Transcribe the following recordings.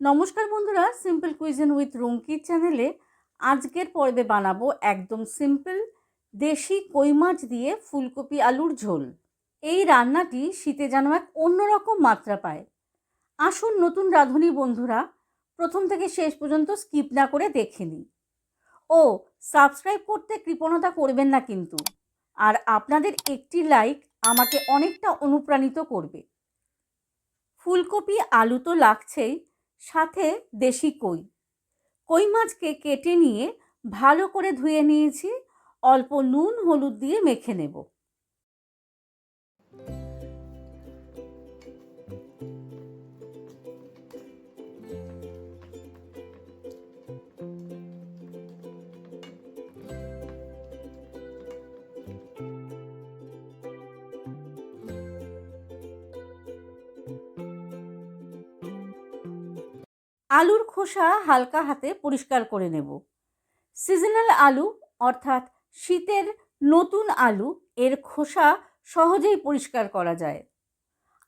নমস্কার বন্ধুরা, simple cuisine with Rumki চ্যানেলে আজকের পর্বে বানাবো একদম সিম্পল দেশি কই মাছ দিয়ে ফুলকপি আলুর ঝোল। এই রান্নাটি শীতে যেন এক অন্যরকম মাত্রা পায়। আসুন নতুন রাঁধুনি বন্ধুরা প্রথম থেকে শেষ পর্যন্ত স্কিপ না করে দেখে নিই। ও সাবস্ক্রাইব করতে কৃপণতা করবেন না কিন্তু, আর আপনাদের একটি লাইক আমাকে অনেকটা অনুপ্রাণিত করবে। ফুলকপি আলু তো লাগছেই, সাথে দেশি কই মাছকে কেটে নিয়ে ভালো করে ধুয়ে নিয়েছি। অল্প নুন হলুদ দিয়ে মেখে নেব। আলুর খোসা হালকা হাতে পরিষ্কার করে নেব। সিজনাল আলু অর্থাৎ শীতের নতুন আলু, এর খোসা সহজেই পরিষ্কার করা যায়।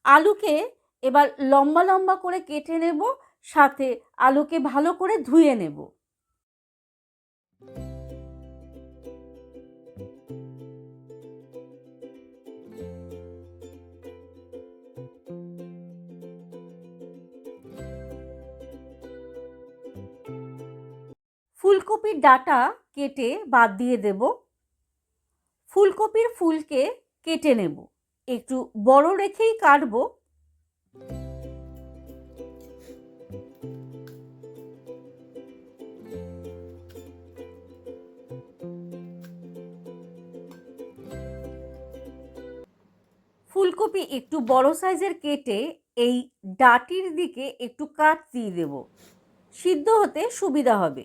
আলুকে এবার লম্বা লম্বা করে কেটে নেব, সাথে আলুকে ভালো করে ধুয়ে নেব। ফুলকপির ডাঁটা কেটে বাদ দিয়ে দেব। ফুলকপির ফুলকে কেটে নেব, একটু বড় রেখেই কাটবো। ফুলকপি একটু বড় সাইজের কেটে এই ডাঁটির দিকে একটু কাট দিয়ে দেব, সিদ্ধ হতে সুবিধা হবে।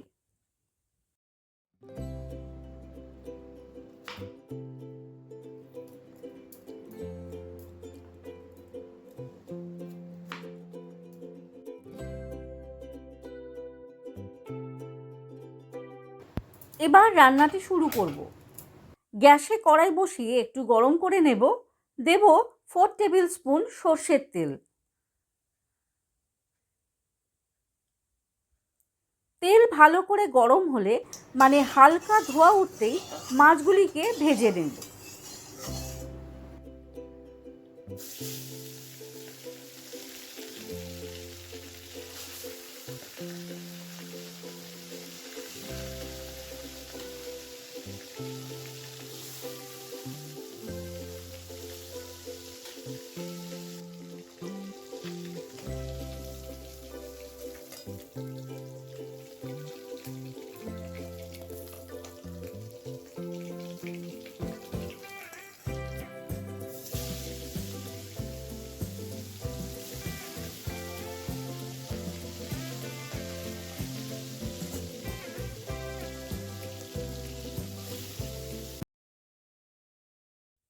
এবার রান্নাটি শুরু করব। গ্যাসে কড়াই বসিয়ে একটু গরম করে নেব। দেব 4 টেবিল স্পুন সর্ষের তেল। তেল ভালো করে গরম হলে, মানে হালকা ধোয়া উঠতেই, মাছগুলিকে ভেজে নেব।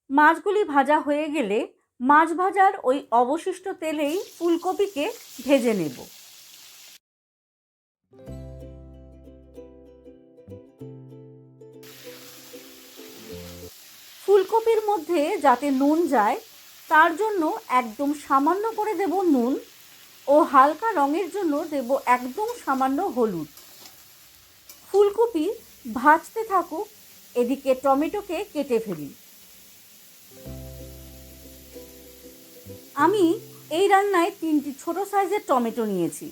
মাছগুলি ভাজা হয়ে গেলে মাছ ভাজার ওই অবশিষ্ট তেলেই ফুলকপিকে ভেজে নেব। ফুলকপির মধ্যে যাতে নুন যায়, তার জন্য একদম সামান্য করে দেব নুন, ও হালকা রঙের জন্য দেব একদম সামান্য হলুদ। ফুলকপি ভাজতে থাকুক, এদিকে টমেটোকে কেটে ফেলি। আমি এই রান্নায় 3টি ছোট সাইজের টমেটো নিয়েছি।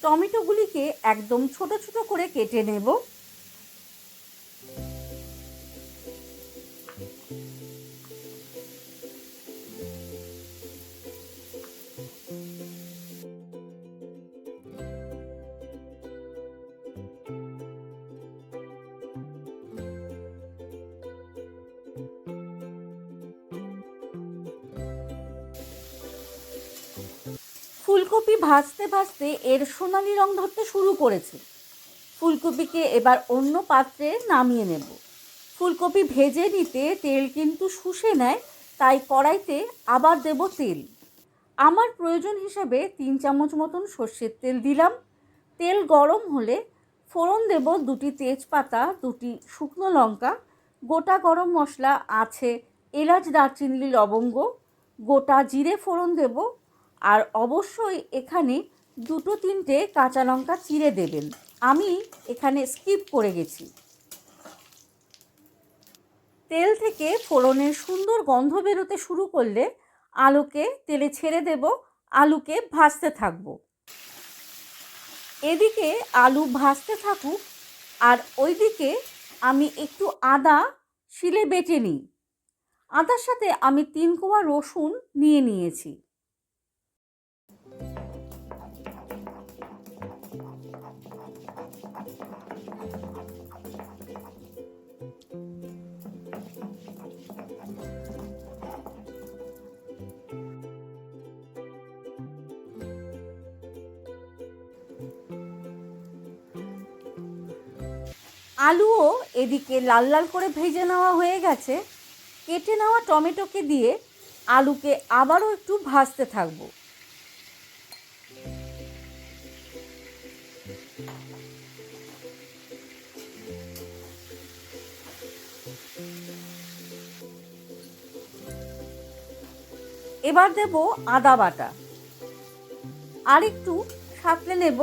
টমেটোগুলিকে একদম ছোট ছোট করে কেটে নেব। ফুলকপি ভাজতে ভাজতে এর সোনালি রং ধরতে শুরু করেছে। ফুলকপিকে এবার অন্য পাত্রে নামিয়ে নেব। ফুলকপি ভেজে নিতে তেল কিন্তু শুষে নেয়, তাই কড়াইতে আবার দেব তেল। আমার প্রয়োজন হিসাবে 3 চামচ মতন সর্ষের তেল দিলাম। তেল গরম হলে ফোড়ন দেব 2টি তেজপাতা, 2টি শুকনো লঙ্কা, গোটা গরম মশলা আছে এলাচ, দারচিনি, লবঙ্গ, গোটা জিরে ফোড়ন দেব, আর অবশ্যই এখানে 2-3টে কাঁচা লঙ্কা চিড়ে দেবেন, আমি এখানে স্কিপ করে গেছি। তেল থেকে ফোড়নের সুন্দর গন্ধ বেরোতে শুরু করলে আলুকে তেলে ছেড়ে দেব, আলুকে ভাজতে থাকব। এদিকে আলু ভাজতে থাকুক আর ওইদিকে আমি একটু আদা শিলে বেটে নিই। আদার সাথে আমি 3 কোয়া রসুন নিয়ে নিয়েছি। আলুও এদিকে লাল লাল করে ভেজে নেওয়া হয়ে গেছে। কেটে নেওয়া টমেটোকে দিয়ে আলুকে আবারও একটু ভাজতে থাকবো। এবার দেব আদা বাটা, আর একটু সাঁতলে নেব।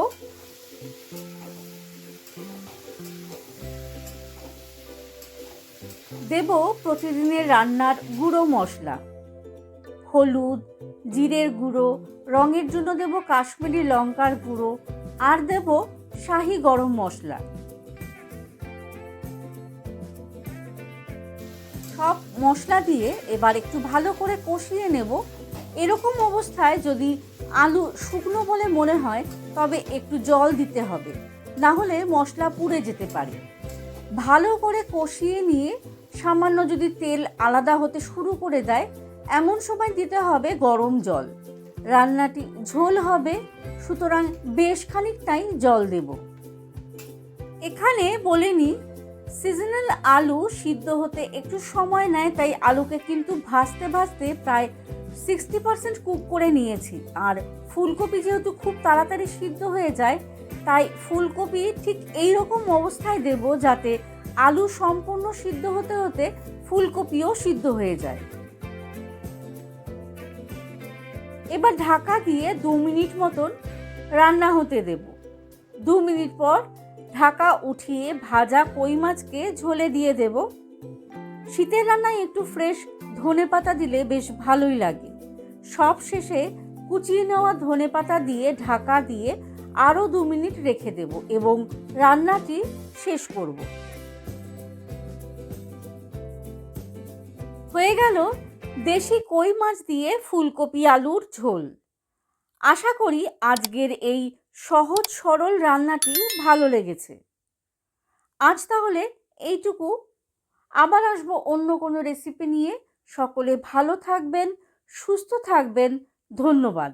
দেব প্রতিদিনের রান্নার গুঁড়ো মশলা, হলুদ, জিরের গুঁড়ো, রঙের জন্য দেব কাশ্মীরি লঙ্কার গুঁড়ো, আর দেব শাহি গরম মশলা। সব মশলা দিয়ে এবার একটু ভালো করে কষিয়ে নেব। এরকম অবস্থায় যদি আলু শুকনো বলে মনে হয় তবে একটু জল দিতে হবে, না হলে মশলা পুড়ে যেতে পারে। ভালো করে কষিয়ে নিয়ে সামান্য যদি তেল আলাদা হতে শুরু করে দেয় এমন সময় দিতে হবে গরম জল। রান্নাটি ঝোল হবে, সুতরাং বেশ খানিকটাই জল দেব। এখানে বলে নিই, সিজনাল আলু সিদ্ধ হতে একটু সময় নেয়, তাই আলুকে কিন্তু ভাজতে ভাজতে প্রায় 60% কুক করে নিয়েছি। আর ফুলকপি যেহেতু খুব তাড়াতাড়ি সিদ্ধ হয়ে যায়, তাই ফুলকপি ঠিক এই রকম অবস্থায় দেব যাতে আলু সম্পূর্ণ সিদ্ধ হতে হতে ফুলকপিও সিদ্ধ হয়ে যায়। এবার ঢাকা দিয়ে 2 মিনিট মতন রান্না হতে দেব। 2 মিনিট পর ঢাকা উঠিয়ে ভাজা কই মাছকে ঝোলে দিয়ে দেব। শীতের রান্নায় একটু ফ্রেশ ধনেপাতা দিলে বেশ ভালোই লাগে। সব শেষে কুচিয়ে নেওয়া ধনেপাতা দিয়ে ঢাকা দিয়ে আরও 2 মিনিট রেখে দেব এবং রান্নাটি শেষ করব। হয়ে গেল দেশি কই মাছ দিয়ে ফুলকপি আলুর ঝোল। আশা করি আজকের এই সহজ সরল রান্নাটি ভালো লেগেছে। আজ তাহলে এইটুকু, আবার আসবো অন্য কোনো রেসিপি নিয়ে। সকলে ভালো থাকবেন, সুস্থ থাকবেন। ধন্যবাদ।